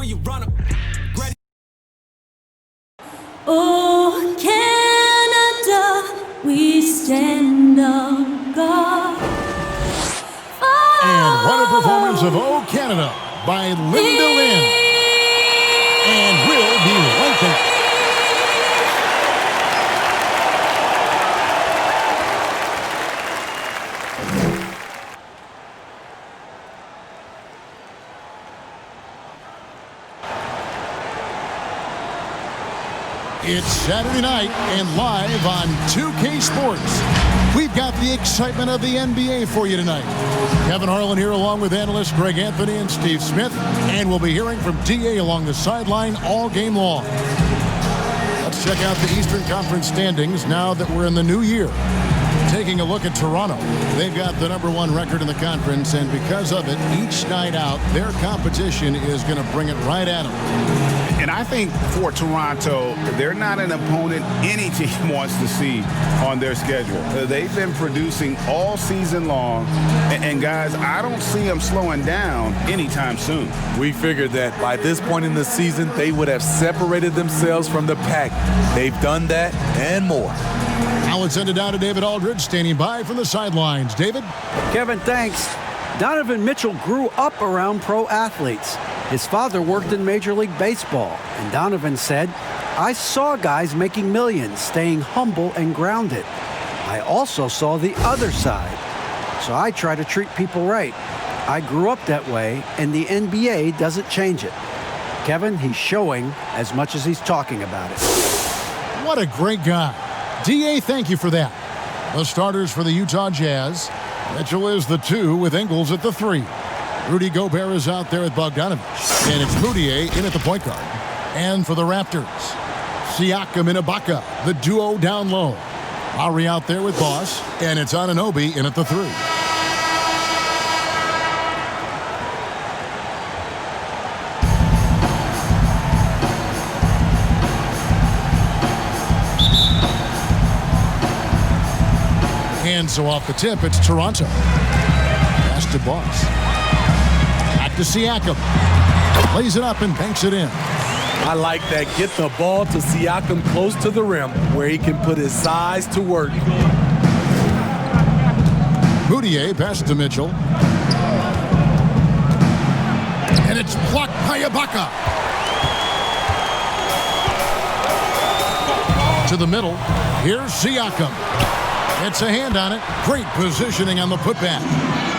before you run up. Oh, Canada, we stand on guard. And what a performance of Oh Canada by Linda Lynn. And we'll be right back. It's Saturday night and live on 2K Sports. We've got the excitement of the NBA for you tonight. Kevin Harlan here along with analysts Greg Anthony and Steve Smith. And we'll be hearing from DA along the sideline all game long. Let's check out the Eastern Conference standings now that we're in the new year. Taking a look at Toronto. They've got the #1 record in the conference, and because of it, each night out, their competition is going to bring it right at them. And I think for Toronto, they're not an opponent any team wants to see on their schedule. They've been producing all season long, and guys, I don't see them slowing down anytime soon. We figured that by this point in the season, they would have separated themselves from the pack. They've done that and more. Now let's send it down to David Aldridge, standing by from the sidelines. David? Kevin, thanks. Donovan Mitchell grew up around pro athletes. His father worked in Major League Baseball, and Donovan said, "I saw guys making millions, staying humble and grounded. I also saw the other side, so I try to treat people right. I grew up that way, and the NBA doesn't change it." Kevin, he's showing as much as he's talking about it. What a great guy. DA, thank you for that. The starters for the Utah Jazz. Mitchell is the 2 with Ingles at the 3. Rudy Gobert is out there with Bogdanovich. And it's Moutier in at the point guard. And for the Raptors, Siakam and Ibaka, the duo down low. Lowry out there with Boss. And it's Anunoby in at the 3. And so off the tip, it's Toronto. Pass to Boss. Back to Siakam. Lays it up and banks it in. I like that. Get the ball to Siakam close to the rim where he can put his size to work. Moutier passes to Mitchell. And it's blocked by Ibaka. To the middle. Here's Siakam. It's a hand on it. Great positioning on the putback.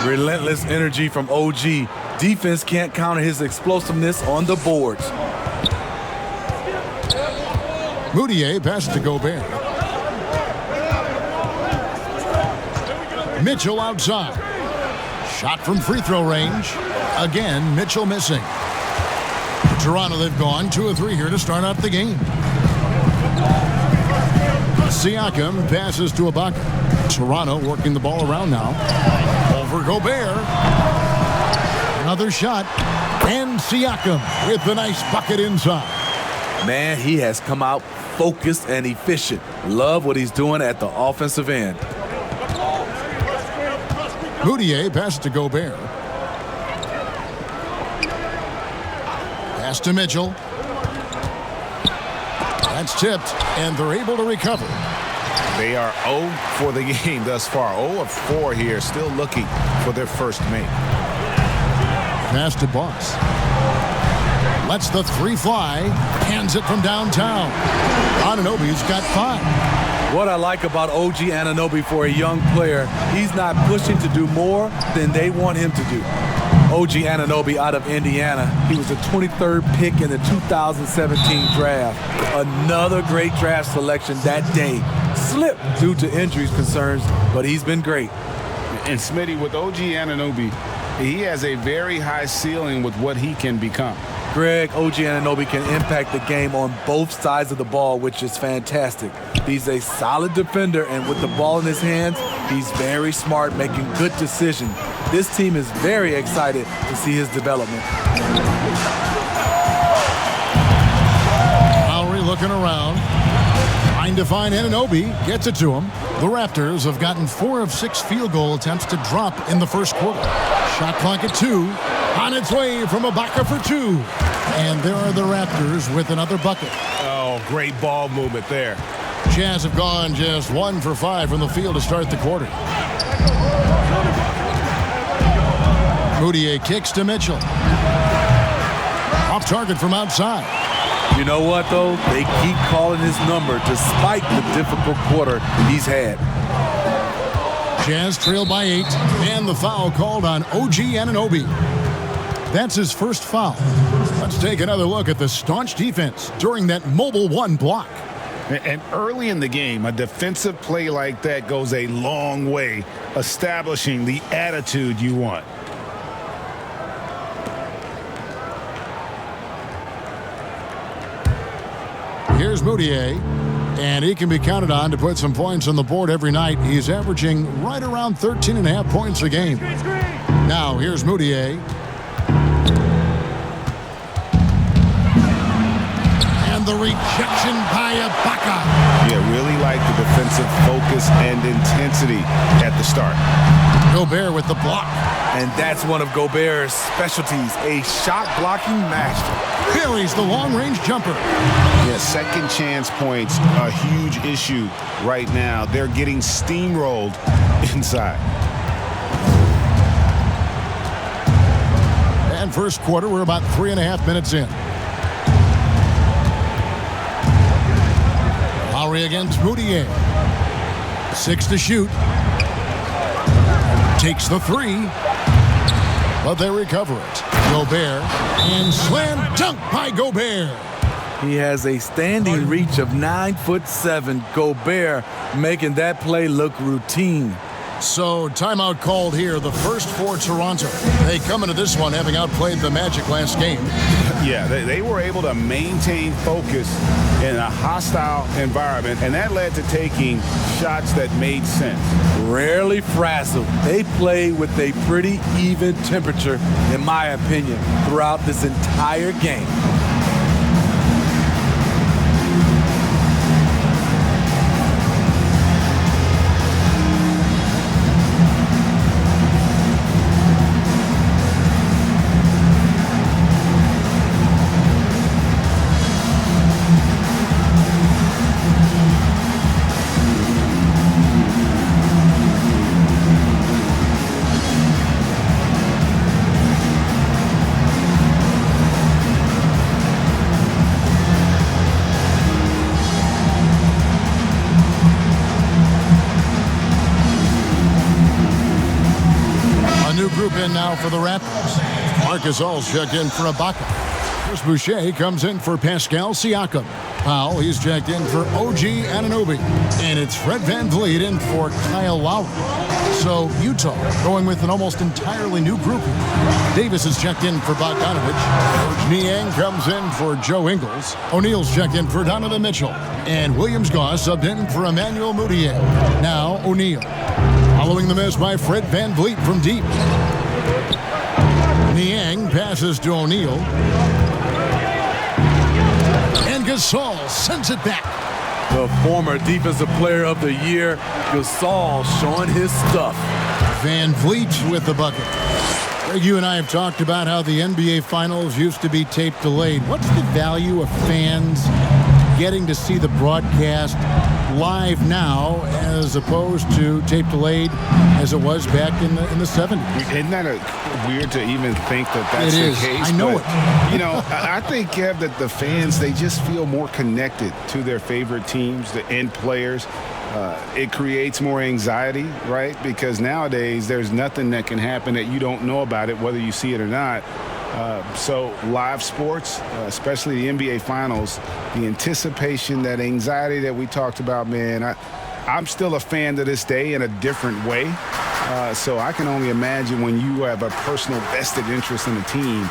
Relentless energy from OG. Defense can't counter his explosiveness on the boards. Moutier passes to Gobert. Mitchell outside. Shot from free throw range. Again, Mitchell missing. Toronto, they've gone 2 of 3 here to start out the game. Siakam passes to Ibaka. Toronto working the ball around now. Over Gobert. Another shot. And Siakam with the nice bucket inside. Man, he has come out focused and efficient. Love what he's doing at the offensive end. Moutier passes to Gobert. Pass to Mitchell. That's tipped, and they're able to recover. They are 0 for the game thus far. 0 of 4 here, still looking for their first make. Pass to Boss. Lets the 3 fly. Hands it from downtown. Anunoby's got 5. What I like about OG Anunoby for a young player, he's not pushing to do more than they want him to do. OG Anunoby out of Indiana. He was the 23rd pick in the 2017 draft. Another great draft selection that day. Slipped due to injuries concerns, but he's been great. And Smitty, with OG Anunoby, he has a very high ceiling with what he can become. Greg, OG Anunoby can impact the game on both sides of the ball, which is fantastic. He's a solid defender, and with the ball in his hands, he's very smart, making good decisions. This team is very excited to see his development. Lowry looking around. Trying to find Anunoby. Gets it to him. The Raptors have gotten 4 of 6 field goal attempts to drop in the first quarter. Shot clock at 2. On its way from Ibaka for 2. And there are the Raptors with another bucket. Oh, great ball movement there. Jazz have gone just 1 for 5 from the field to start the quarter. Moutier kicks to Mitchell. Off target from outside. You know what, though? They keep calling his number despite the difficult quarter he's had. Jazz trail by 8, and the foul called on OG Anunoby. That's his first foul. Let's take another look at the staunch defense during that mobile 1 block. And early in the game, a defensive play like that goes a long way, establishing the attitude you want. Here's Moutier, and he can be counted on to put some points on the board every night. He's averaging right around 13.5 points a game. Now, here's Moutier. And the rejection by Ibaka. Yeah, really like the defensive focus and intensity at the start. Gobert with the block. And that's one of Gobert's specialties, a shot-blocking master. Buries the long-range jumper. Yeah, second chance points, a huge issue right now. They're getting steamrolled inside. And first quarter, we're about 3.5 minutes in. Lowry against Moutier. 6 to shoot. Takes the 3. But they recover it. Gobert, and slam dunk by Gobert. He has a standing reach of 9'7". Gobert making that play look routine. So timeout called here, the first for Toronto. They come into this one having outplayed the Magic last game. Yeah, they were able to maintain focus in a hostile environment, and that led to taking shots that made sense. Rarely frazzled. They play with a pretty even temperature, in my opinion, throughout this entire game. Group in now for the Raptors. Marcus All's checked in for Ibaka. Chris Boucher comes in for Pascal Siakam. Powell, he's checked in for OG Anunoby. And it's Fred VanVleet in for Kyle Lowry. So Utah going with an almost entirely new group. Davis is checked in for Bogdanovich. Niang comes in for Joe Ingles. O'Neal's checked in for Donovan Mitchell. And Williams-Goss subbed in for Emmanuel Mudiay. Now O'Neal. Following the miss by Fred VanVleet from deep. Niang passes to O'Neal. And Gasol sends it back. The former Defensive Player of the Year, Gasol, showing his stuff. VanVleet with the bucket. Greg, you and I have talked about how the NBA Finals used to be tape delayed. What's the value of fans getting to see the broadcast live now as opposed to tape delayed as it was back in the 70s? Isn't that weird to even think that that's the case? I know but, it. You know, I think, Kev, that the fans, they just feel more connected to their favorite teams, the end players. It creates more anxiety, right? Because nowadays there's nothing that can happen that you don't know about it, whether you see it or not. So live sports, especially the NBA Finals, the anticipation, that anxiety that we talked about, man, I'm still a fan to this day in a different way. So I can only imagine when you have a personal vested interest in a team,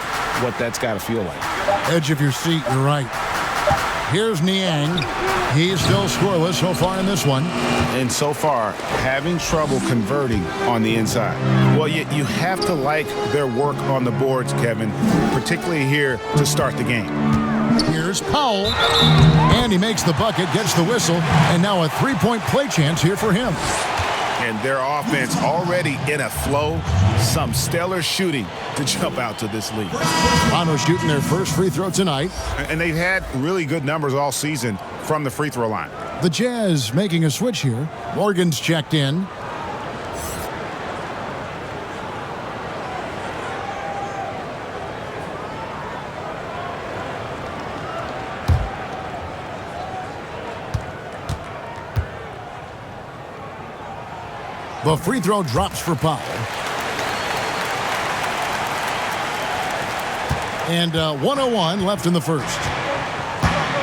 what that's got to feel like. Edge of your seat, you're right. Here's Niang. He's still scoreless so far in this one. And so far, having trouble converting on the inside. Well, you have to like their work on the boards, Kevin, particularly here to start the game. Here's Powell. And he makes the bucket, gets the whistle, and now a three-point play chance here for him. And their offense already in a flow. Some stellar shooting to jump out to this lead. Toronto shooting their first free throw tonight. And they've had really good numbers all season from the free throw line. The Jazz making a switch here. Morgan's checked in. The free throw drops for Powell. And 1:01 left in the first.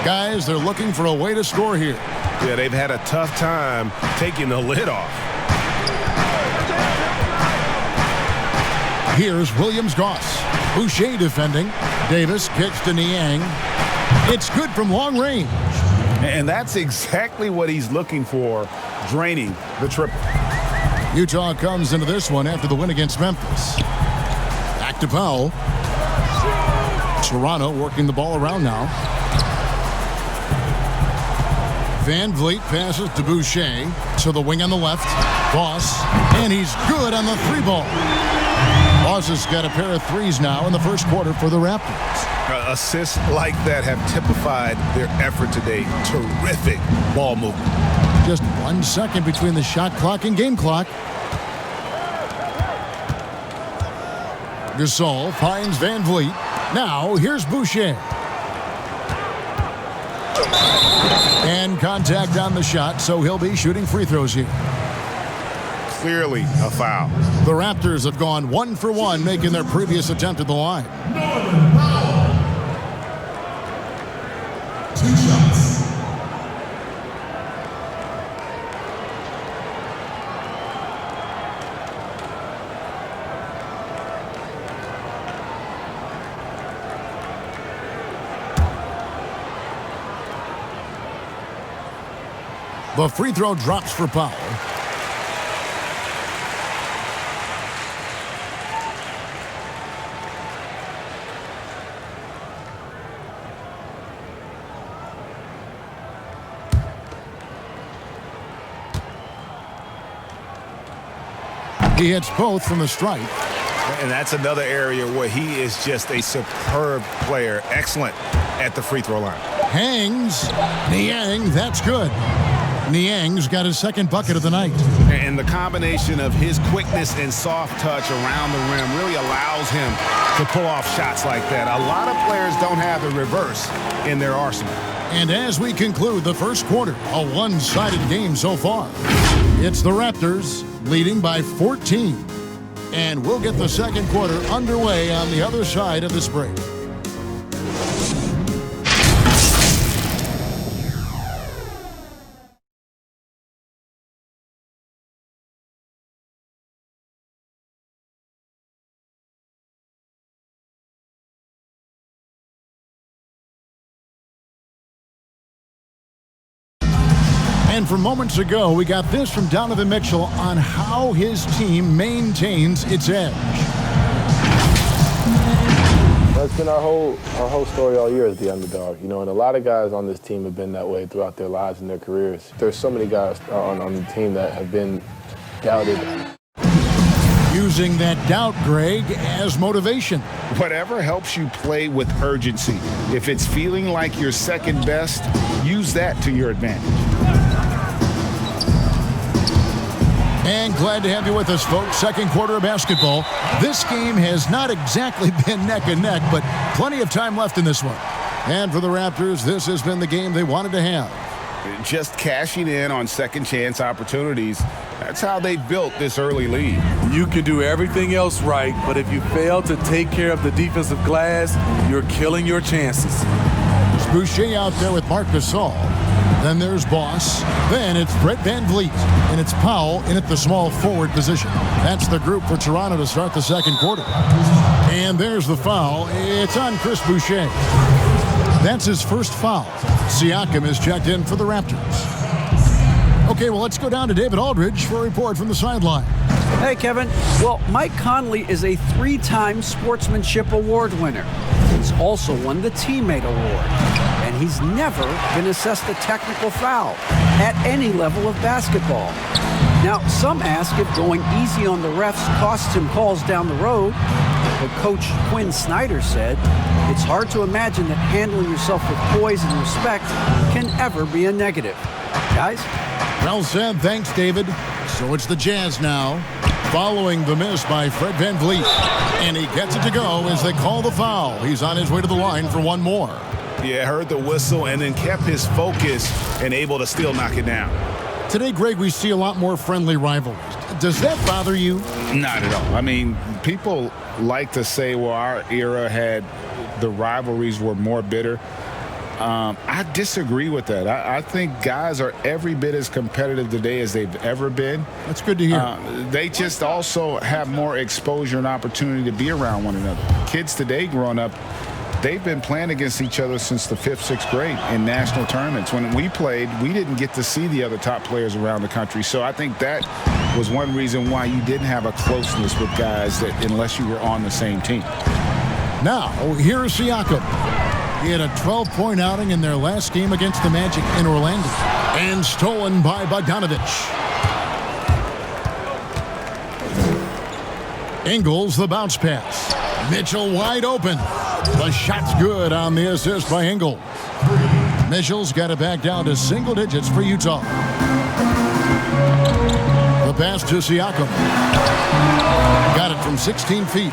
Guys, they're looking for a way to score here. Yeah, they've had a tough time taking the lid off. Here's Williams-Goss. Boucher defending. Davis kicks to Niang. It's good from long range. And that's exactly what he's looking for, draining the triple. Utah comes into this one after the win against Memphis. Back to Powell. Toronto working the ball around now. Van Vliet passes to Boucher. To the wing on the left. Goss. And he's good on the three ball. Goss has got a pair of threes now in the first quarter for the Raptors. Assists like that have typified their effort today. Terrific ball movement. Just 1 second between the shot clock and game clock. Gasol finds Van Vliet. Now here's Boucher. And contact on the shot, so he'll be shooting free throws here. Clearly a foul. The Raptors have gone 1 for 1, making their previous attempt at the line. 2 shots. The free throw drops for Powell. He hits both from the stripe. And that's another area where he is just a superb player. Excellent at the free throw line. Hangs. Niang, that's good. Niang's got his second bucket of the night. And the combination of his quickness and soft touch around the rim really allows him to pull off shots like that. A lot of players don't have the reverse in their arsenal. And as we conclude the first quarter, a one-sided game so far. It's the Raptors leading by 14. And we'll get the second quarter underway on the other side of this break. And from moments ago, we got this from Donovan Mitchell on how his team maintains its edge. That's been our whole story all year as the underdog, and a lot of guys on this team have been that way throughout their lives and their careers. There's so many guys on the team that have been doubted. Using that doubt, Greg, as motivation. Whatever helps you play with urgency. If it's feeling like you're second best, use that to your advantage. And glad to have you with us, folks. Second quarter of basketball. This game has not exactly been neck and neck, but plenty of time left in this one. And for the Raptors, this has been the game they wanted to have. Just cashing in on second chance opportunities. That's how they built this early lead. You can do everything else right, but if you fail to take care of the defensive glass, you're killing your chances. There's Boucher out there with Marc Gasol. Then there's Boss. Then it's Brett Van Vliet. And it's Powell in at the small forward position. That's the group for Toronto to start the second quarter. And there's the foul. It's on Chris Boucher. That's his first foul. Siakam is checked in for the Raptors. Okay, well, let's go down to David Aldridge for a report from the sideline. Hey, Kevin. Well, Mike Conley is a 3-time Sportsmanship Award winner. He's also won the Teammate Award. And he's never been assessed a technical foul at any level of basketball. Now, some ask if going easy on the refs costs him calls down the road. But Coach Quinn Snyder said, it's hard to imagine that handling yourself with poise and respect can ever be a negative. Guys? Well said. Thanks, David. So it's the Jazz now, following the miss by Fred VanVleet. And he gets it to go as they call the foul. He's on his way to the line for one more. Yeah, heard the whistle and then kept his focus and able to still knock it down. Today, Greg, we see a lot more friendly rivalries. Does that bother you? Not at all. I mean, people like to say, well, our era had the rivalries were more bitter. I disagree with that. I think guys are every bit as competitive today as they've ever been. That's good to hear. They just also have more exposure and opportunity to be around one another. Kids today growing up, they've been playing against each other since the 5th, 6th grade in national tournaments. When we played, we didn't get to see the other top players around the country. So I think that was one reason why you didn't have a closeness with guys that unless you were on the same team. Now, here's Siakam. He had a 12-point outing in their last game against the Magic in Orlando. And stolen by Bogdanovich. Ingles, the bounce pass. Mitchell wide open. The shot's good on the assist by Ingles. Mitchell's got it back down to single digits for Utah. The pass to Siakam. Got it from 16 feet.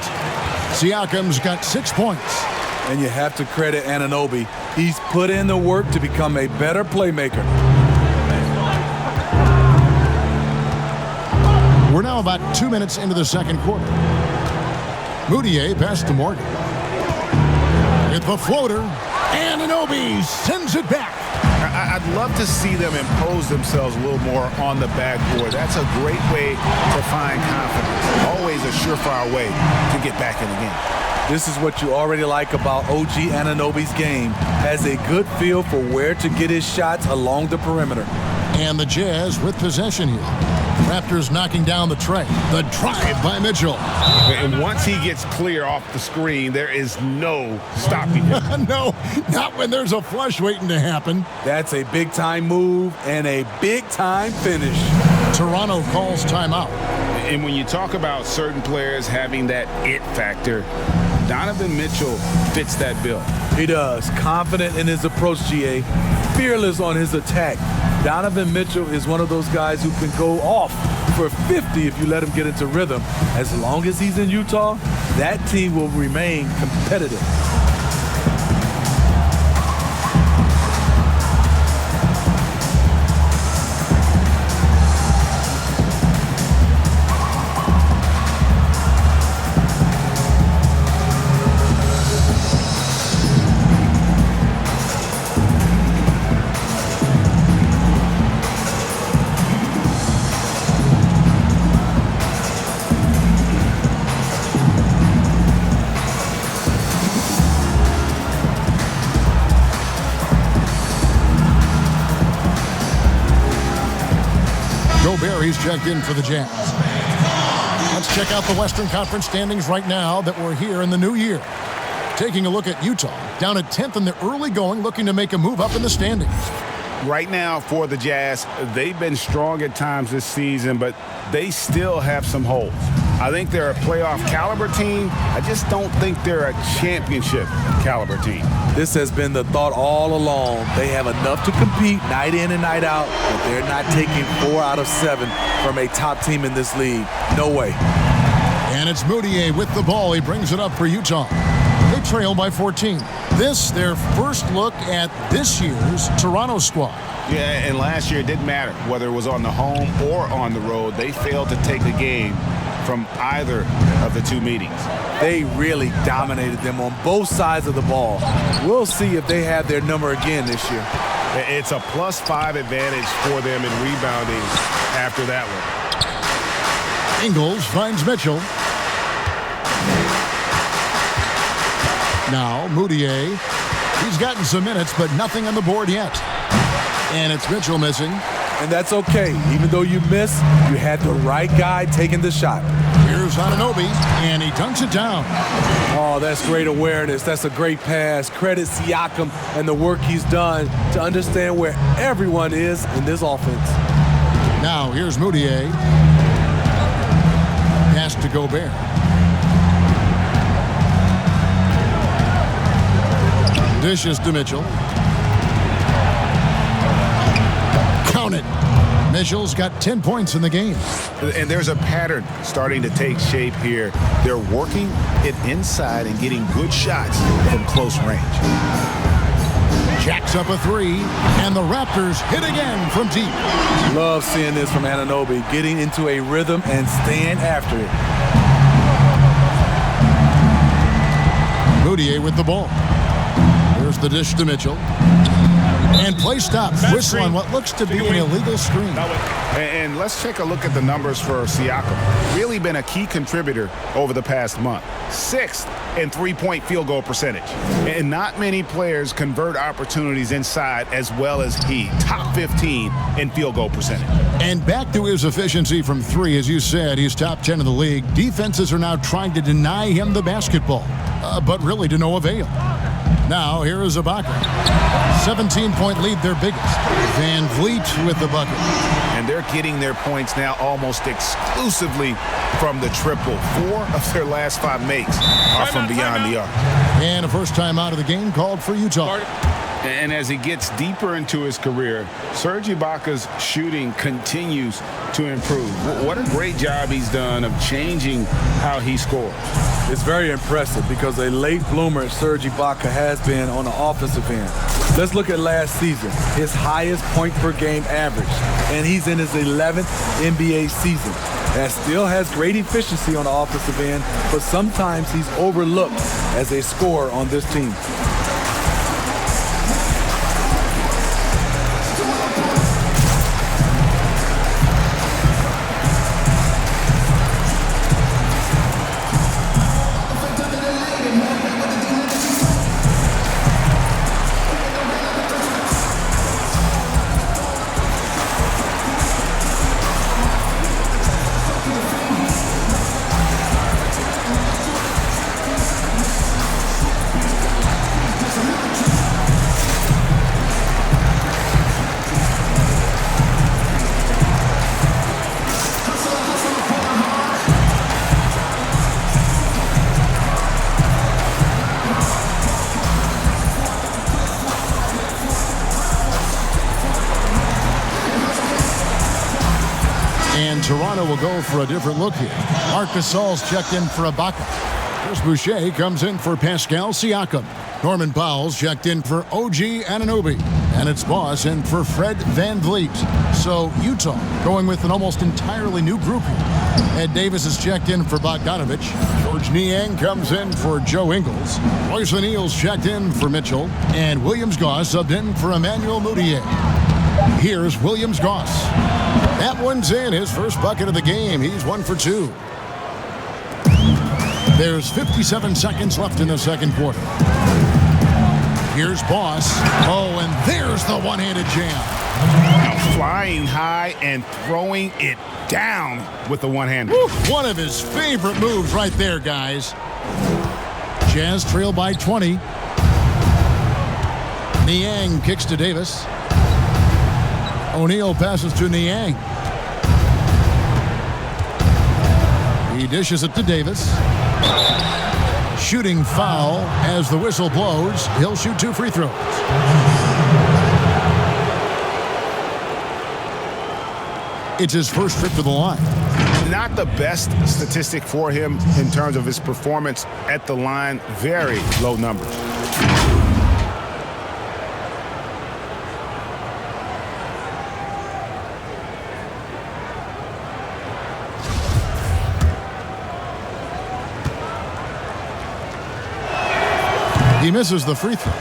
Siakam's got 6 points. And you have to credit Anunoby. He's put in the work to become a better playmaker. We're now about 2 minutes into the second quarter. Moutier passed to Morgan. With the floater, Anunoby sends it back. I'd love to see them impose themselves a little more on the backboard. That's a great way to find confidence. Always a surefire way to get back in the game. This is what you already like about OG Anunoby's game. Has a good feel for where to get his shots along the perimeter. And the Jazz with possession here. Raptors knocking down the tray. The drive by Mitchell. And once he gets clear off the screen, there is no stopping him. No, not when there's a flush waiting to happen. That's a big-time move and a big-time finish. Toronto calls timeout. And when you talk about certain players having that it factor, Donovan Mitchell fits that bill. He does. Confident in his approach, GA. Fearless on his attack. Donovan Mitchell is one of those guys who can go off for 50 if you let him get into rhythm. As long as he's in Utah, that team will remain competitive. He's checked in for the Jazz. Let's check out the Western Conference standings right now that we're here in the new year. Taking a look at Utah, down at 10th in the early going, looking to make a move up in the standings. Right now for the Jazz, they've been strong at times this season, but they still have some holes. I think they're a playoff caliber team. I just don't think they're a championship caliber team. This has been the thought all along. They have enough to compete night in and night out, but they're not taking 4 out of 7 from a top team in this league. No way. And it's Moutier with the ball. He brings it up for Utah. They trail by 14. This, their first look at this year's Toronto squad. Yeah, and last year it didn't matter whether it was on the home or on the road. They failed to take the game from either of the two meetings. They really dominated them on both sides of the ball. We'll see if they have their number again this year. It's a +5 advantage for them in rebounding after that one. Ingles finds Mitchell. Now Moutier. He's gotten some minutes, but nothing on the board yet. And it's Mitchell missing. And that's okay. Even though you miss, you had the right guy taking the shot. Here's Anunoby, and he dunks it down. Oh, that's great awareness. That's a great pass. Credit Siakam and the work he's done to understand where everyone is in this offense. Now here's Moutier. Pass to Gobert. Dishes to Mitchell. Count it. Mitchell's got 10 points in the game. And there's a pattern starting to take shape here. They're working it inside and getting good shots from close range. Jacks up a three, and the Raptors hit again from deep. Love seeing this from Anunoby, getting into a rhythm and staying after it. Moutier with the ball. Here's the dish to Mitchell. And play stop. Whistle on what looks to be an illegal screen. And let's take a look at the numbers for Siakam. Really been a key contributor over the past month. 6th in three-point field goal percentage. And not many players convert opportunities inside as well as he. Top 15 in field goal percentage. And back to his efficiency from three. As you said, he's top 10 in the league. Defenses are now trying to deny him the basketball, but really to no avail. Now, here is Ibaka. 17-point lead, their biggest. Van Vliet with the bucket. And they're getting their points now almost exclusively from the triple. 4 of their last 5 makes are from beyond the arc. And a first time out of the game called for Utah. And as he gets deeper into his career, Serge Ibaka's shooting continues to improve. What a great job he's done of changing how he scores. It's very impressive because a late bloomer Serge Ibaka has been on the offensive end. Let's look at last season, his highest point per game average, and he's in his 11th NBA season. That still has great efficiency on the offensive end, but sometimes he's overlooked as a scorer on this team. Toronto will go for a different look here. Marc Gasol's checked in for Ibaka. Chris Boucher comes in for Pascal Siakam. Norman Powell's checked in for OG Anunoby. And it's Boss in for Fred Van Vliet. So Utah going with an almost entirely new group here. Ed Davis is checked in for Bogdanovic. George Niang comes in for Joe Ingles. Royce O'Neal's checked in for Mitchell. And Williams Goss subbed in for Emmanuel Moutier. Here's Williams Goss. That one's in, his first bucket of the game. He's 1 for 2. There's 57 seconds left in the second quarter. Here's Boss. Oh, and there's the one-handed jam. Now flying high and throwing it down with the one-hander. One of his favorite moves right there, guys. Jazz trail by 20. Niang kicks to Davis. O'Neal passes to Niang. He dishes it to Davis. Shooting foul as the whistle blows. He'll shoot 2 free throws. It's his first trip to the line. Not the best statistic for him in terms of his performance at the line. Very low numbers. He misses the free throw.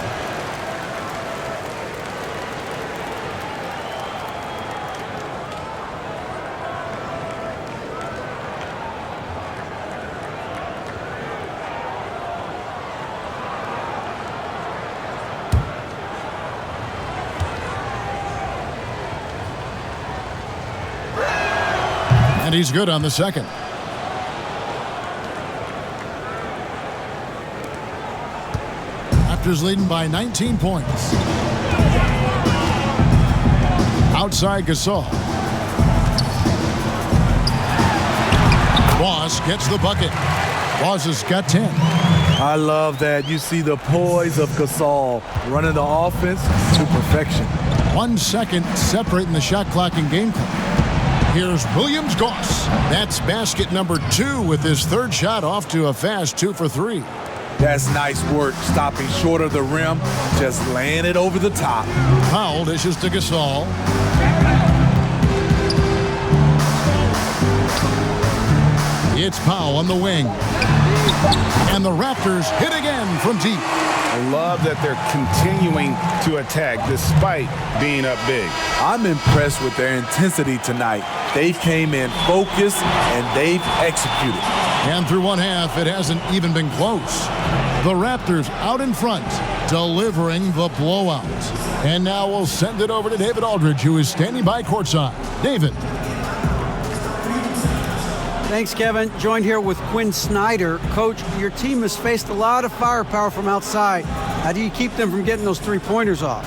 And he's good on the second. Raptors leading by 19 points. Outside Gasol. Ross gets the bucket. Ross has got 10. I love that. You see the poise of Gasol running the offense to perfection. 1 second separating the shot clock and game clock. Here's Williams-Goss. That's basket number 2 with his third shot off to a fast 2 for 3. That's nice work, stopping short of the rim, just laying it over the top. Powell dishes to Gasol. It's Powell on the wing. And the Raptors hit again from deep. I love that they're continuing to attack despite being up big. I'm impressed with their intensity tonight. They came in focused and they've executed. And through one half, it hasn't even been close. The Raptors out in front, delivering the blowout. And now we'll send it over to David Aldridge, who is standing by courtside. David. Thanks, Kevin. Joined here with Quinn Snyder. Coach, your team has faced a lot of firepower from outside. How do you keep them from getting those three-pointers off?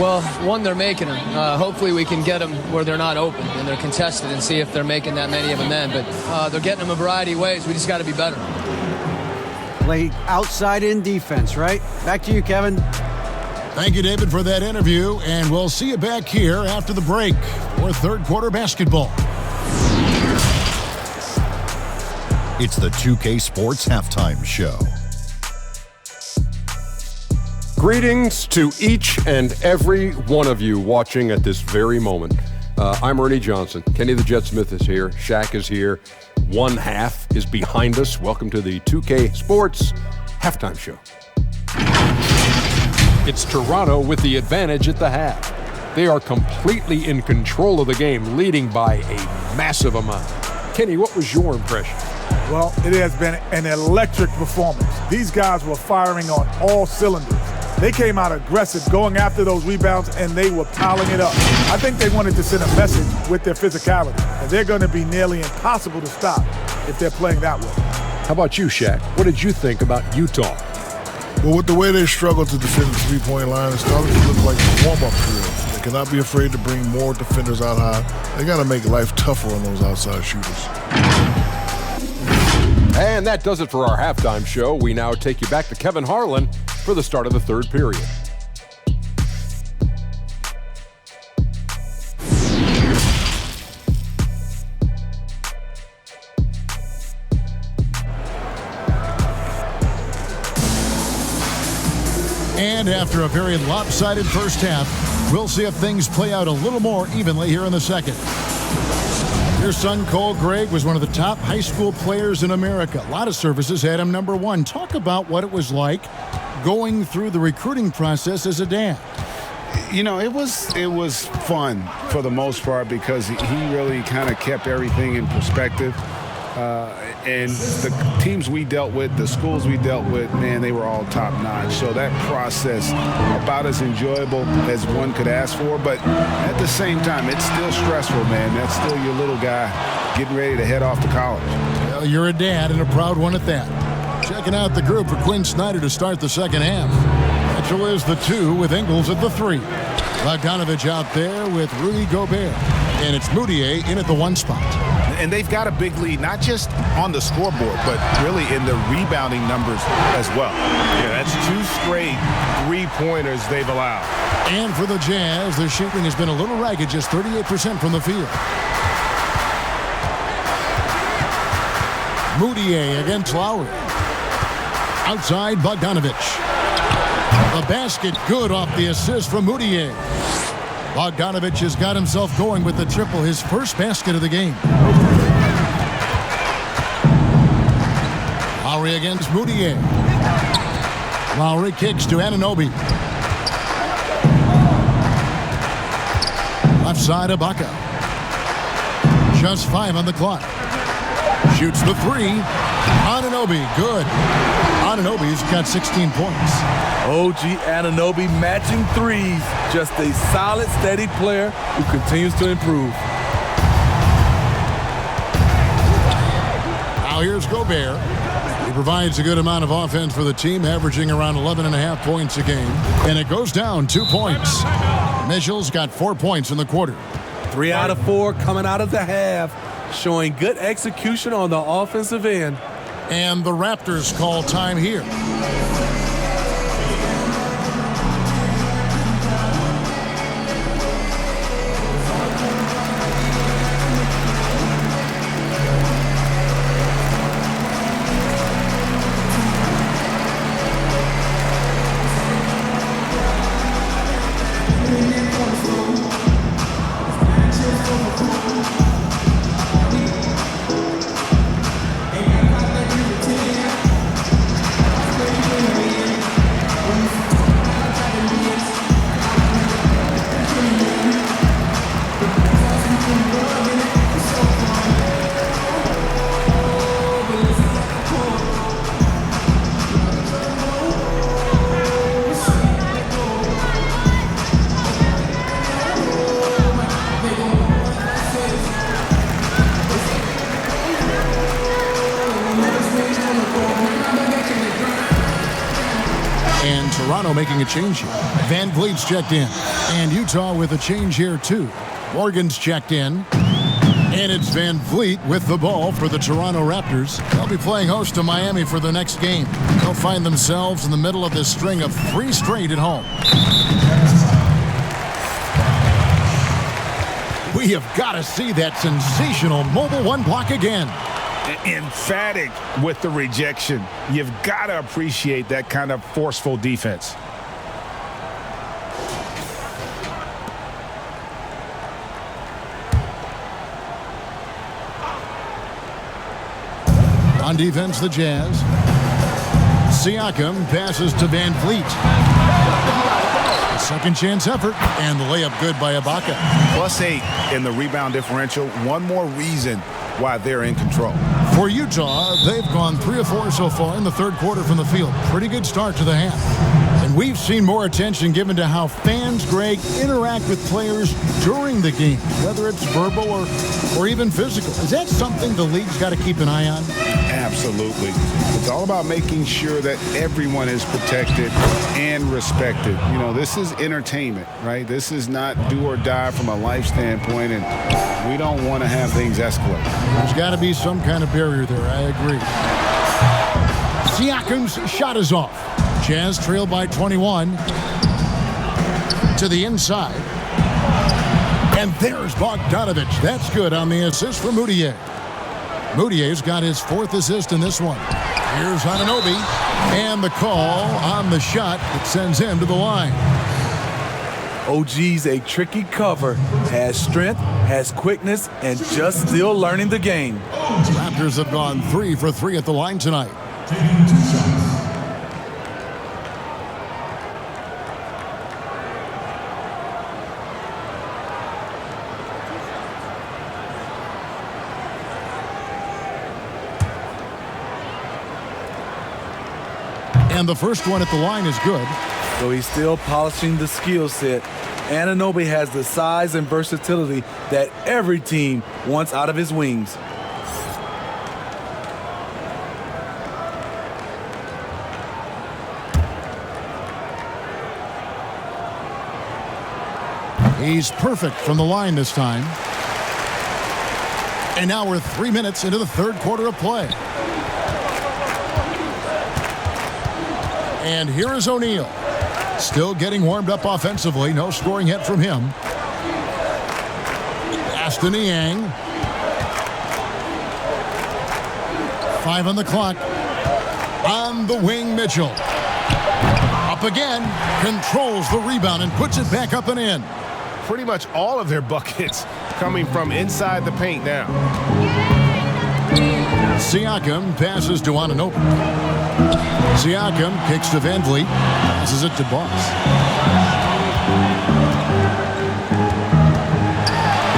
Well, one, they're making them. Hopefully we can get them where they're not open and they're contested and see if they're making that many of them then. But they're getting them a variety of ways. We just got to be better. Play outside-in defense, right? Back to you, Kevin. Thank you, David, for that interview. And we'll see you back here after the break for third quarter basketball. It's the 2K Sports Halftime Show. Greetings to each and every one of you watching at this very moment. I'm Ernie Johnson. Kenny the Jet Smith is here. Shaq is here. One half is behind us. Welcome to the 2K Sports Halftime Show. It's Toronto with the advantage at the half. They are completely in control of the game, leading by a massive amount. Kenny, what was your impression? Well, it has been an electric performance. These guys were firing on all cylinders. They came out aggressive, going after those rebounds, and they were piling it up. I think they wanted to send a message with their physicality, and they're going to be nearly impossible to stop if they're playing that way. How about you, Shaq? What did you think about Utah? Well, with the way they struggled to defend the three-point line, it started to look like a warm-up drill. They cannot be afraid to bring more defenders out high. They got to make life tougher on those outside shooters. And that does it for our halftime show. We now take you back to Kevin Harlan for the start of the third period. And after a very lopsided first half, we'll see if things play out a little more evenly here in the second. Your son, Cole Gregg, was one of the top high school players in America. A lot of services had him number 1. Talk about what it was like going through the recruiting process as a dad. You know, it was fun for the most part because he really kind of kept everything in perspective. And the teams we dealt with, the schools we dealt with, man, they were all top-notch. So that process, about as enjoyable as one could ask for. But at the same time, it's still stressful, man. That's still your little guy getting ready to head off to college. Well, you're a dad and a proud one at that. Checking out the group for Quinn Snyder to start the second half. Mitchell is the 2 with Ingles at the 3. Bogdanovich out there with Rudy Gobert. And it's Moutier in at the 1 spot. And they've got a big lead, not just on the scoreboard, but really in the rebounding numbers as well. Yeah, that's 2 straight three-pointers they've allowed. And for the Jazz, their shooting has been a little ragged, just 38% from the field. Moutier against Lowry. Outside, Bogdanovich. The basket good off the assist from Moutier. Bogdanovich has got himself going with the triple, his first basket of the game. Lowry against Moutier. Lowry kicks to Anunoby. Left side, Ibaka. Just 5 on the clock. Shoots the 3. Anunoby, good. Anunoby's got 16 points. OG Anunoby matching threes. Just a solid, steady player who continues to improve. Now here's Gobert. He provides a good amount of offense for the team, averaging around 11.5 points a game. And it goes down 2 points. Mitchell's got 4 points in the quarter. 3 out of 4 coming out of the half. showing good execution on the offensive end. And the Raptors call time here. Toronto making a change here. Van Vliet's checked in. And Utah with a change here, too. Morgan's checked in. And it's Van Vliet with the ball for the Toronto Raptors. They'll be playing host to Miami for their next game. They'll find themselves in the middle of this string of 3 straight at home. We have got to see that sensational mobile 1 block again. Emphatic with the rejection. You've got to appreciate that kind of forceful defense. On defense, the Jazz. Siakam passes to Van Vliet. A second chance effort, and the layup good by Ibaka. +8 in the rebound differential. One more reason why they're in control. For Utah, they've gone 3 of 4 so far in the third quarter from the field. Pretty good start to the half. And we've seen more attention given to how fans, Greg, interact with players during the game, whether it's verbal or even physical. Is that something the league's got to keep an eye on? Absolutely. It's all about making sure that everyone is protected and respected. You know, this is entertainment, right? This is not do or die from a life standpoint, and we don't want to have things escalate. There's got to be some kind of barrier there. I agree. Siakam's shot is off. Jazz trail by 21 to the inside. And there's Bogdanovich. That's good on the assist for Moutier. Moutier's got his 4th assist in this one. Here's Anunoby. And the call on the shot that sends him to the line. OG's a tricky cover. Has strength, has quickness, and just still learning the game. Raptors have gone 3 for 3 at the line tonight. And the first one at the line is good. So he's still polishing the skill set. Anunoby has the size and versatility that every team wants out of his wings. He's perfect from the line this time. And now we're 3 minutes into the third quarter of play. And here is O'Neal. Still getting warmed up offensively. No scoring hit from him. Aston Niang. 5 on the clock. On the wing, Mitchell. Up again. Controls the rebound and puts it back up and in. Pretty much all of their buckets coming from inside the paint now. Siakam passes to Anunoby. Siakam kicks to Van Vliet. Passes it to Boss.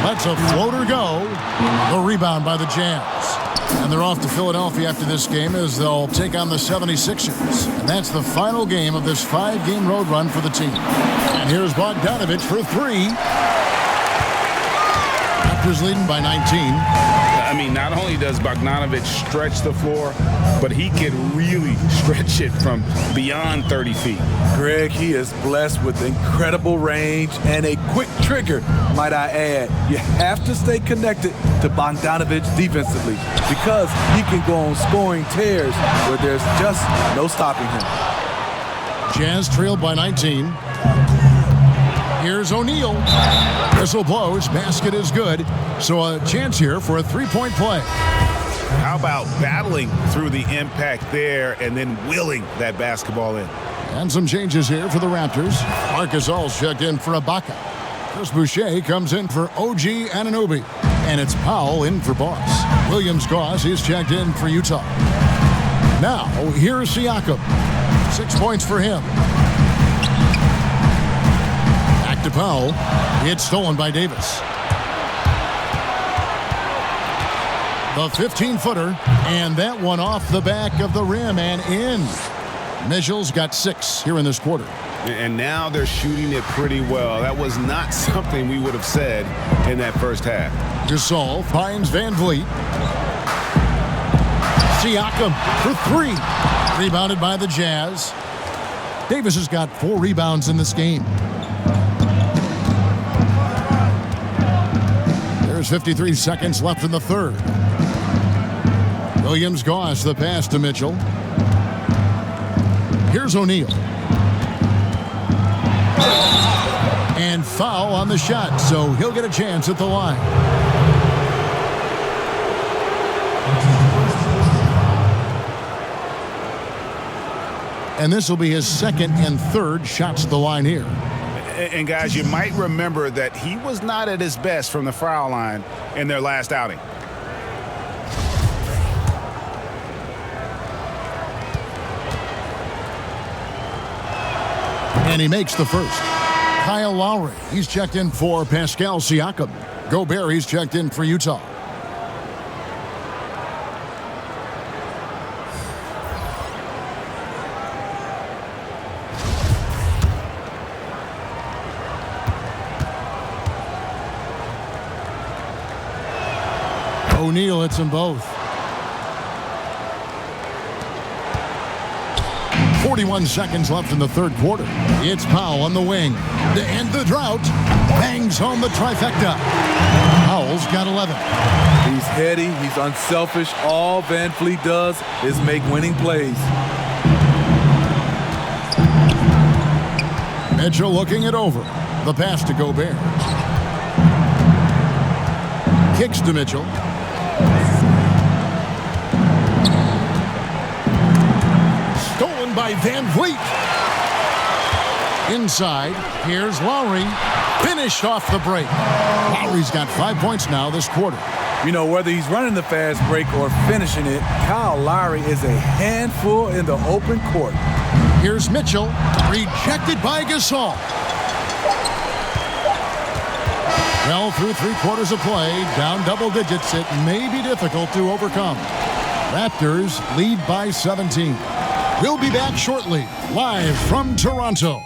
Lets a floater go. The rebound by the Jazz. And they're off to Philadelphia after this game as they'll take on the 76ers. And that's the final game of this 5-game road run for the team. And here's Bogdanovich for 3. Raptors leading by 19. I mean, not only does Bogdanovic stretch the floor, but he can really stretch it from beyond 30 feet. Greg, he is blessed with incredible range and a quick trigger, might I add. You have to stay connected to Bogdanovic defensively because he can go on scoring tears where there's just no stopping him. Jazz trailed by 19. Here's O'Neal. Whistle blows. Basket is good. So a chance here for a three-point play. How about battling through the impact there and then willing that basketball in? And some changes here for the Raptors. Marc Gasol's checked in for Ibaka. Chris Boucher comes in for OG Anunoby. And it's Powell in for Boss. Williams-Goss is checked in for Utah. Now, here's Siakam. 6 points for him. Back to Powell. It's stolen by Davis. The 15-footer, and that one off the back of the rim and in. Mitchell's got 6 here in this quarter. And now they're shooting it pretty well. That was not something we would have said in that first half. Gasol finds Van Vliet. Siakam for 3. Rebounded by the Jazz. Davis has got 4 rebounds in this game. There's 53 seconds left in the third. Williams-Goss the pass to Mitchell. Here's O'Neal. And foul on the shot, so he'll get a chance at the line. And this will be his second and third shots at the line here. And guys, you might remember that he was not at his best from the foul line in their last outing. And he makes the first. Kyle Lowry, he's checked in for Pascal Siakam. Gobert, he's checked in for Utah. O'Neal hits them both. 41 seconds left in the third quarter. It's Powell on the wing. To end the drought, bangs home the trifecta. Powell's got 11. He's heady. He's unselfish. All Van Vliet does is make winning plays. Mitchell looking it over. The pass to Gobert. Kicks to Mitchell. Stolen by Van Vliet. Inside, here's Lowry. Finished off the break. Lowry's got 5 points now this quarter. You know, whether he's running the fast break or finishing it, Kyle Lowry is a handful in the open court. Here's Mitchell. Rejected by Gasol. Well, through 3 quarters of play, down double digits, it may be difficult to overcome. Raptors lead by 17. We'll be back shortly, live from Toronto.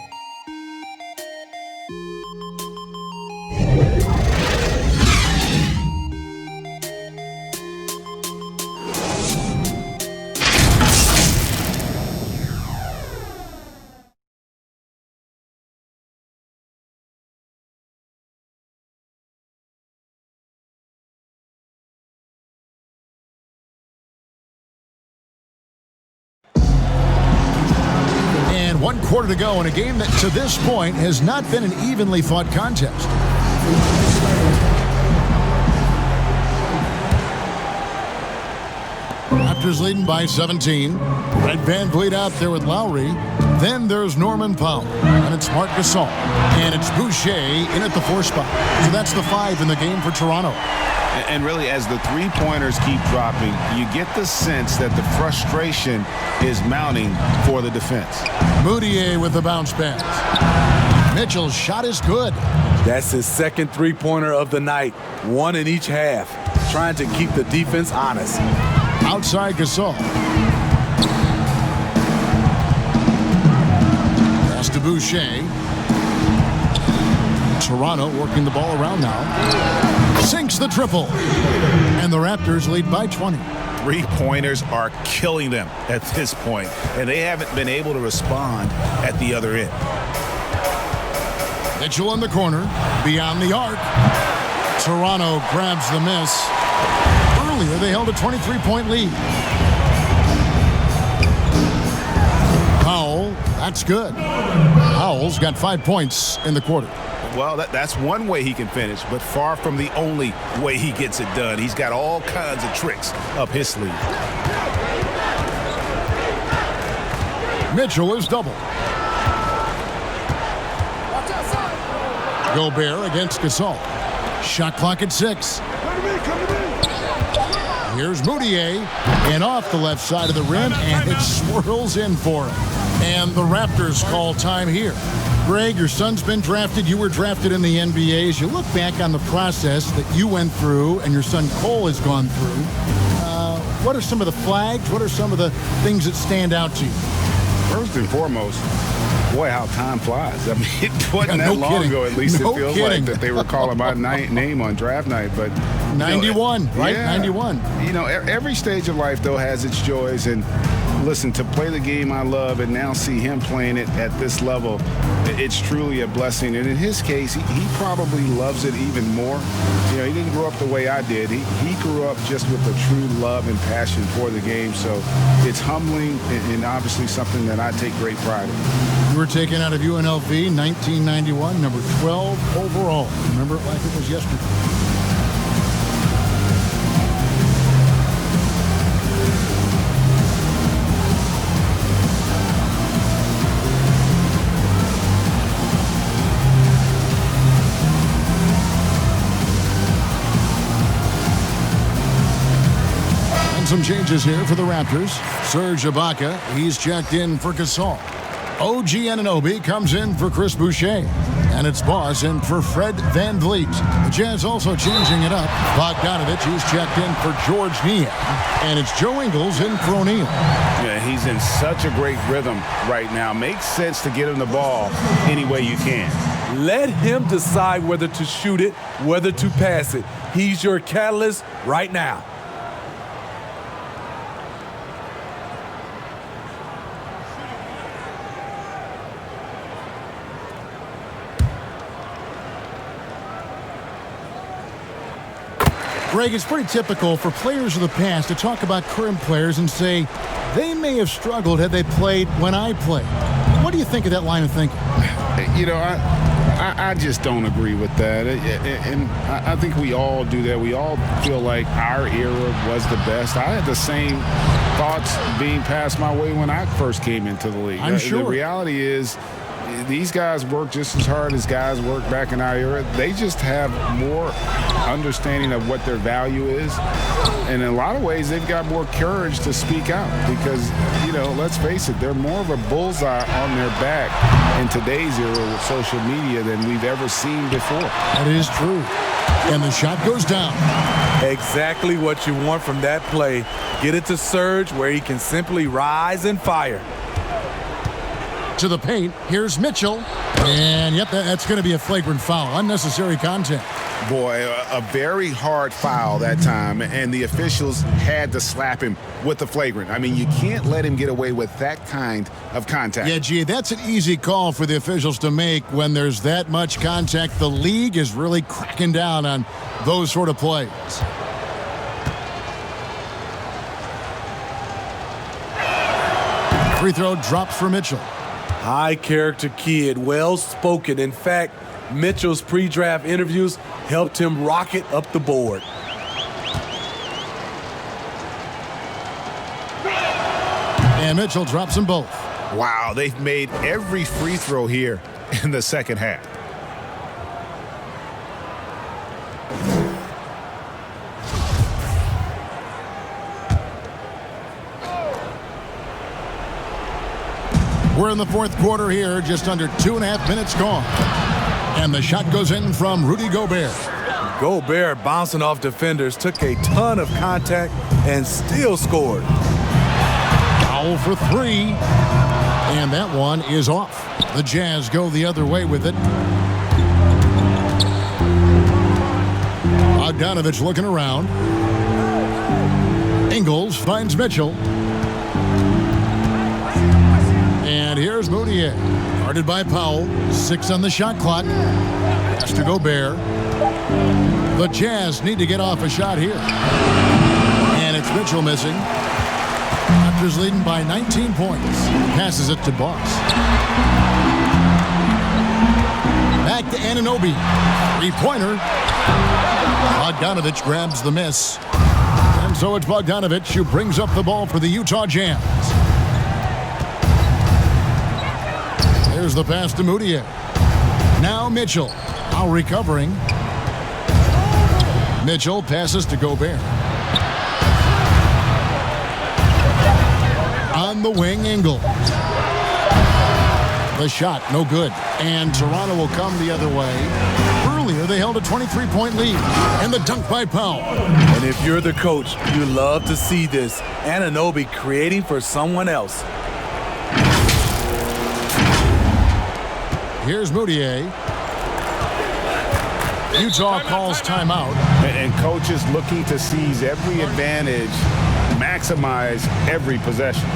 And 1 quarter to go in a game that to this point has not been an evenly fought contest. Raptors leading by 17. Red Van Vliet out there with Lowry. Then there's Norman Powell. And it's Marc Gasol. And it's Boucher in at the 4 spot. So that's the 5 in the game for Toronto. And really, as the three-pointers keep dropping, you get the sense that the frustration is mounting for the defense. Moutier with the bounce pass. Mitchell's shot is good. That's his second three-pointer of the night. 1 in each half. Trying to keep the defense honest. Outside Gasol. Pass to Boucher. Toronto working the ball around now. Sinks the triple. And the Raptors lead by 20. Three-pointers are killing them at this point, and they haven't been able to respond at the other end. Mitchell in the corner, beyond the arc. Toronto grabs the miss. Earlier, they held a 23-point lead. Powell, that's good. Powell's got 5 points in the quarter. Well, that's one way he can finish, but far from the only way he gets it done. He's got all kinds of tricks up his sleeve. Mitchell is double. Gobert against Gasol. Shot clock at 6. Here's Moutier, and off the left side of the rim, and it swirls in for him. And the Raptors call time here. Greg, your son's been drafted. You were drafted in the NBA. As you look back on the process that you went through and your son Cole has gone through, what are some of the flags? What are some of the things that stand out to you? First and foremost, boy, how time flies. I mean, it wasn't that long ago, at least it feels like, that they were calling my name on draft night. But 91, right? Yeah. 91. You know, every stage of life, though, has its joys. And listen, to play the game I love and now see him playing it at this level, it's truly a blessing. And in his case, he probably loves it even more. You know, he didn't grow up the way I did. He grew up just with a true love and passion for the game. So it's humbling and obviously something that I take great pride in. You were taken out of UNLV 1991, number 12 overall. Remember it like it was yesterday. Some changes here for the Raptors. Serge Ibaka, he's checked in for Gasol. OG Anunoby comes in for Chris Boucher. And it's Boss in for Fred VanVleet. The Jazz also changing it up. Bogdanovich, he's checked in for George Niang. And it's Joe Ingles in for O'Neal. Yeah, he's in such a great rhythm right now. Makes sense to get him the ball any way you can. Let him decide whether to shoot it, whether to pass it. He's your catalyst right now. Greg, it's pretty typical for players of the past to talk about current players and say they may have struggled had they played when I played. What do you think of that line of thinking? You know, I just don't agree with that. And I think we all do that. We all feel like our era was the best. I had the same thoughts being passed my way when I first came into the league. I'm sure. The reality is, these guys work just as hard as guys work back in our era. They just have more understanding of what their value is. And in a lot of ways, they've got more courage to speak out because, you know, let's face it, they're more of a bullseye on their back in today's era with social media than we've ever seen before. That is true. And the shot goes down. Exactly what you want from that play. Get it to Serge where he can simply rise and fire. To the paint, here's Mitchell. And yep, that's going to be a flagrant foul. Unnecessary contact. Boy, a very hard foul that time, and the officials had to slap him with the flagrant. I mean, you can't let him get away with that kind of contact. Yeah, gee, that's an easy call for the officials to make when there's that much contact. The league is really cracking down on those sort of plays. Free throw drops for Mitchell. High character kid, well spoken. In fact, Mitchell's pre-draft interviews helped him rocket up the board. And Mitchell drops them both. Wow, they've made every free throw here in the second half. We're in the fourth quarter here, just under 2.5 minutes gone. And the shot goes in from Rudy Gobert. Gobert bouncing off defenders, took a ton of contact and still scored. Foul for 3. And that one is off. The Jazz go the other way with it. Bogdanovich looking around. Ingles finds Mitchell. And here's Moutier. Guarded by Powell. 6 on the shot clock. Pass to Gobert. The Jazz need to get off a shot here. And it's Mitchell missing. Raptors leading by 19 points. Passes it to Boss. Back to Anunoby. 3-pointer. Bogdanovich grabs the miss. And so it's Bogdanovich who brings up the ball for the Utah Jazz. There's the pass to Moutier. Now Mitchell. Now recovering. Mitchell passes to Gobert. On the wing, Ingles. The shot, no good. And Toronto will come the other way. Earlier, they held a 23-point lead. And the dunk by Powell. And if you're the coach, you love to see this. Anunoby creating for someone else. Here's Moutier. Utah calls timeout. And coaches looking to seize every advantage, maximize every possession.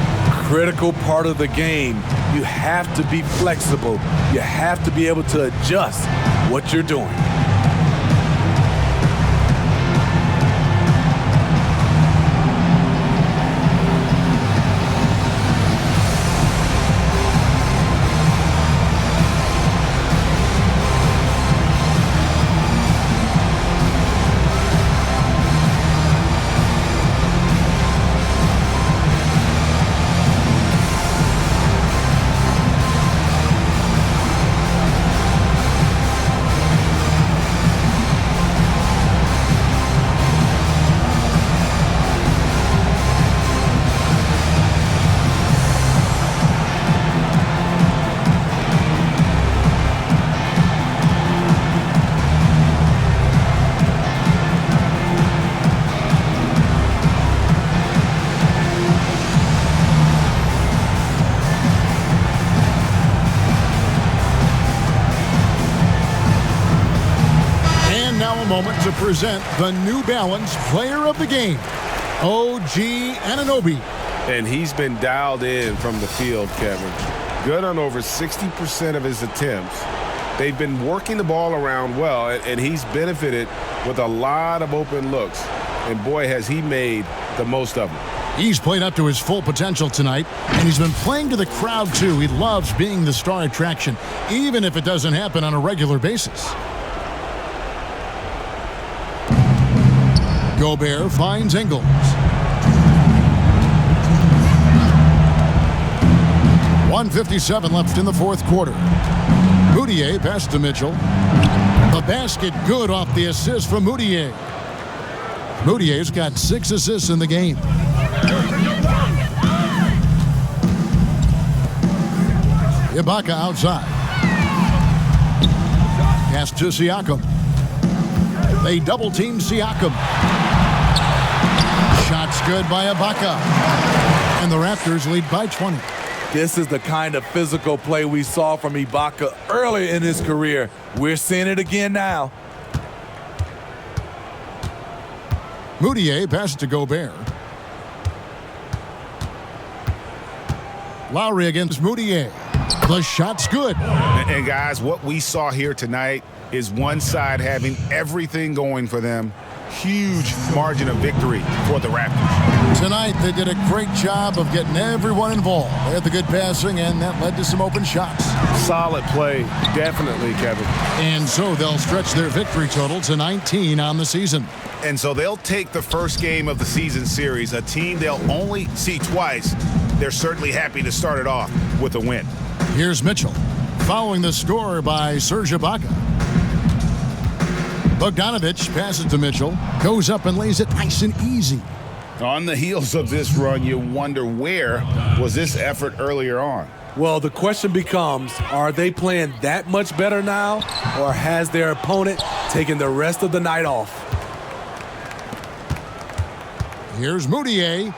Critical part of the game. You have to be flexible. You have to be able to adjust what you're doing. Moment to present the New Balance Player of the Game, OG Anunoby. And he's been dialed in from the field, Kevin. Good on over 60% of his attempts. They've been working the ball around well, and he's benefited with a lot of open looks. And boy, has he made the most of them. He's played up to his full potential tonight, and he's been playing to the crowd, too. He loves being the star attraction, even if it doesn't happen on a regular basis. Gobert finds Ingles. .157 left in the fourth quarter. Moutier pass to Mitchell. The basket good off the assist from Moutier. Moutier's got 6 assists in the game. Ibaka outside. Pass to Siakam. They double-team Siakam. Shots good by Ibaka. And the Raptors lead by 20. This is the kind of physical play we saw from Ibaka early in his career. We're seeing it again now. Moutier passes to Gobert. Lowry against Moutier. The shot's good. And guys, what we saw here tonight is one side having everything going for them. Huge margin of victory for the Raptors. Tonight, they did a great job of getting everyone involved. They had the good passing, and that led to some open shots. Solid play, definitely, Kevin. And so they'll stretch their victory total to 19 on the season. And so they'll take the first game of the season series, a team they'll only see twice. They're certainly happy to start it off with a win. Here's Mitchell, following the score by Serge Ibaka. Bogdanovich passes to Mitchell, goes up and lays it nice and easy. On the heels of this run, you wonder where was this effort earlier on? Well, the question becomes, are they playing that much better now, or has their opponent taken the rest of the night off? Here's Moutier.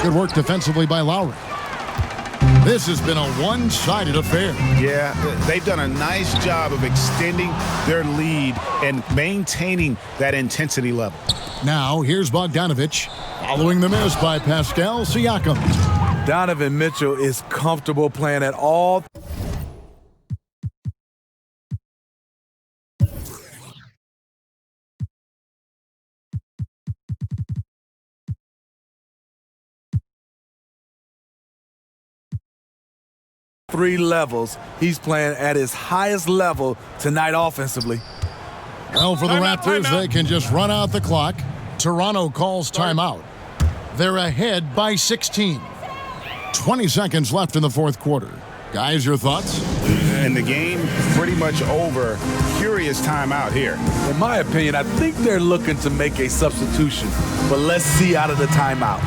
Good work defensively by Lowry. This has been a one-sided affair. Yeah, they've done a nice job of extending their lead and maintaining that intensity level. Now, here's Bogdanovich following the miss by Pascal Siakam. Donovan Mitchell is comfortable playing at all. Three levels. He's playing at his highest level tonight offensively. Well, for the Raptors, they can just run out the clock. Toronto calls timeout. They're ahead by 16. 20 seconds left in the fourth quarter. Guys, your thoughts? And the game pretty much over. Curious timeout here. In my opinion, I think they're looking to make a substitution, but let's see out of the timeout.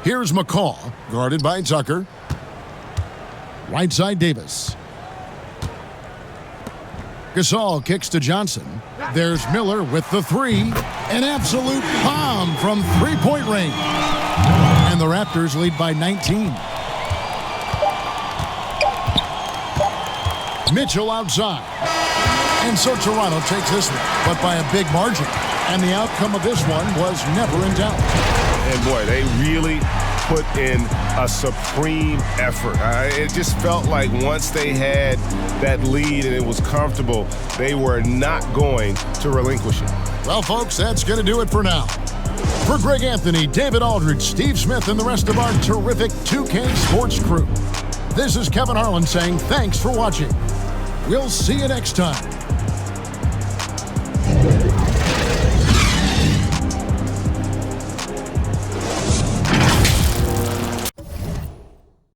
Here's McCaw, guarded by Tucker. Right side, Davis. Gasol kicks to Johnson. There's Miller with the three. An absolute bomb from three-point range. And the Raptors lead by 19. Mitchell outside. And so Toronto takes this one, but by a big margin. And the outcome of this one was never in doubt. And boy, they really put in a supreme effort. It just felt like once they had that lead and it was comfortable, they were not going to relinquish it. Well, folks, that's going to do it for now. For Greg Anthony, David Aldridge, Steve Smith, and the rest of our terrific 2K Sports crew, this is Kevin Harlan saying thanks for watching. We'll see you next time.